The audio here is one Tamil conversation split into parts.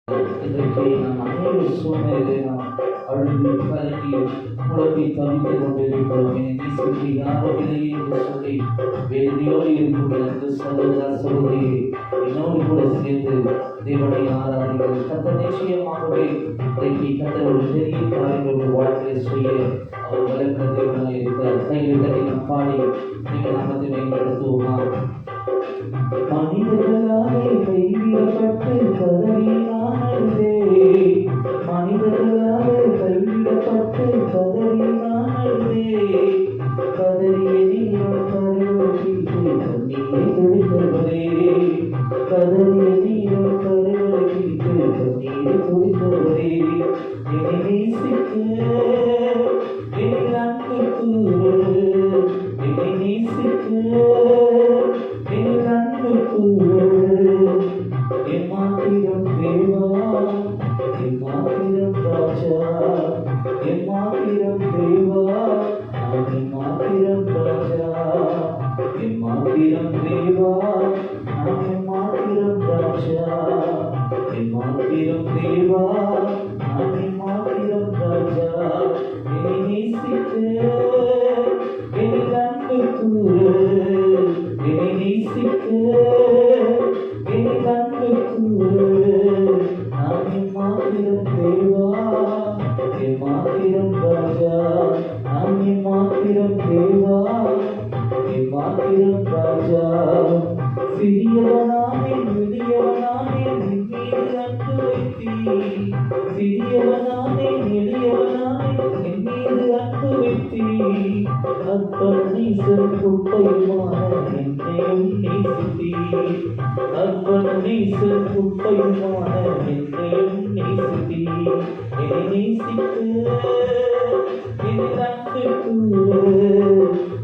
இன்றைக்கு நாம் அநேக சூழ்நிலையை நாம் அழுது கலங்கி குழம்பி தவித்துக் கொண்டிருக்கிறோம். என்னை சொல்லி யாரும் இல்லையே என்று சொல்லி வேதனையோடு இருக்கக்கூடிய அந்த சகோதர சகோதரியை என்னோடு கூட சேர்ந்து தேவனை ஆராதிகள். கர்த்தர் நிச்சயமாகவே இன்றைக்கு கர்த்தர் ஒரு பெரிய காரியங்கள் வாழ்க்கையை செய்ய அவர் வளர்க்கிற தேவனாக இருக்கிறார். கையில் தட்டி நாம் பாடி நீங்கள் நாமத்தை மேம்படுத்துவோமா? மனிதர்களாலே கைவிடப்பட்டு கதறினானே, மனிதர்களாலே கைவிடப்பட்டு கதறினானே, கதறிய நீரம் கருவழித்து கண்ணீரை துடித்தவரே, கதறிய நீரம் கருவழித்து கண்ணீரை துடித்தவரே, என்னை நேசிக்க என்னை அன்பு கூறு, என்னை நேசிக்க எம்மாத்திரம் தேவா, எம்மாத்திரம் ராஜா, எம்மாத்திரம் தேவா, எம்மாத்திரம் ராஜா, எம்மாத்திரம் தேவா, எம்மாத்திரம் ராஜா, எம்மாத்திரம் தேவா, எம்மாத்திரம் ராஜா, என்னை நேசிக்க என்னை அன்பு கூறு, என்னை நேசிக்க என்னை அன்பு கூறு, நான் எம்மாத்திரம் தேவா, எம்மாத்திரம் ராஜா, நான் எம்மாத்திரம் தேவா, எம்மாத்திரம் ராஜா. சிறியவனானே எளியவனானே என் மீது அன்பு வைத்தீர், சிறியவனானே எளியவனானே என் மீது அன்பு வைத்தீர், அற்பன நீசன் குப்பையுமான என்னையும் நேசித்தீர், அற்பன நீசன் குப்பையுமான என்னையும் நேசித்தீர், என்னை நேசிக்க என்னை அன்பு கூறு,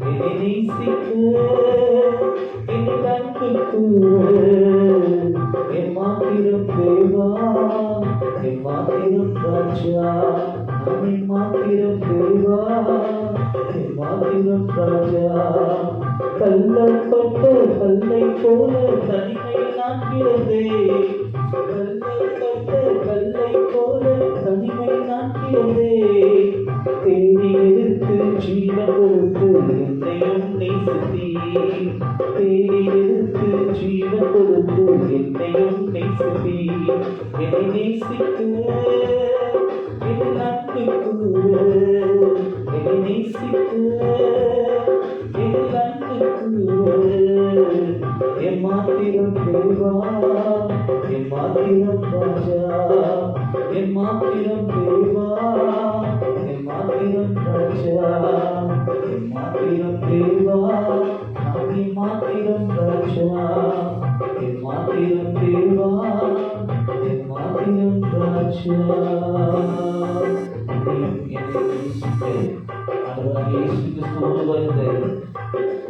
என்னை நேசிக்க என்னை அன்பு கூறு, எம்மாத்திரம் தேவா, எம்மாத்திரம் ராஜா, எம்மாத்திரம் தேவா, எம்மாத்திரம் ராஜா. கல்லப்பட்ட கல்லை போல தனிமை நான் கிடந்தேன், கல்லப்பட்ட கல்லை போல தனிமை நான் கிடந்தேன், தேடி எடுத்து ஜீவன் கொடுத்து என்னையும் நேசித்தீர், தேடி எடுத்து ஜீவன் கொடுத்து என்னையும் நேசித்தீர், என்னை நேசிக்க என்னை அன்பு கூறு, என்னை நேசிக்க என்னை அன்பு கூறு, எம்மாத்திரம் தேவா, எம்மாத்திரம் ராஜா, எம்மாத்திரம் தேவா, எம்மாத்திரம் ராஜா, எம்மாத்திரம் தேவா, எம்மாத்திரம் ராஜா, எம்மாத்திரம் தேவா, எம்மாத்திரம் ராஜா.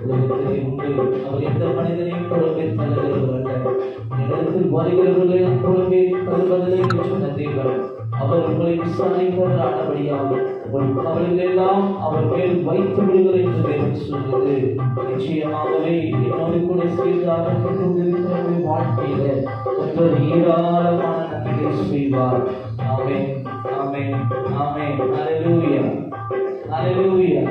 உலகத்திலே உண்டு, அவர் எந்த மனிதனையும் புறம்பே தள்ளுகிறவர் அல்ல, இடத்தில் வருகிறவர்களையும் புறம்பே தள்ளுவதில்லை என்று சொன்ன தேவன். அவர் உங்களை விசாரிப்பவரானபடியால் உங்கள் கவலைகள் எல்லாம் அவர் மேல் வைத்து விடுகிற என்று தேவன் சொல்வது. நிச்சயமாகவே என்னோடு கூட சேர்ந்து ஆரம்பித்துக் கொண்டிருக்கிற வாழ்க்கையில ஒருவர் ஏராளமான நன்மைகளை செய்வார். ஆமென், ஆமென், ஆமென். ஹல்லேலூயா, ஹல்லேலூயா.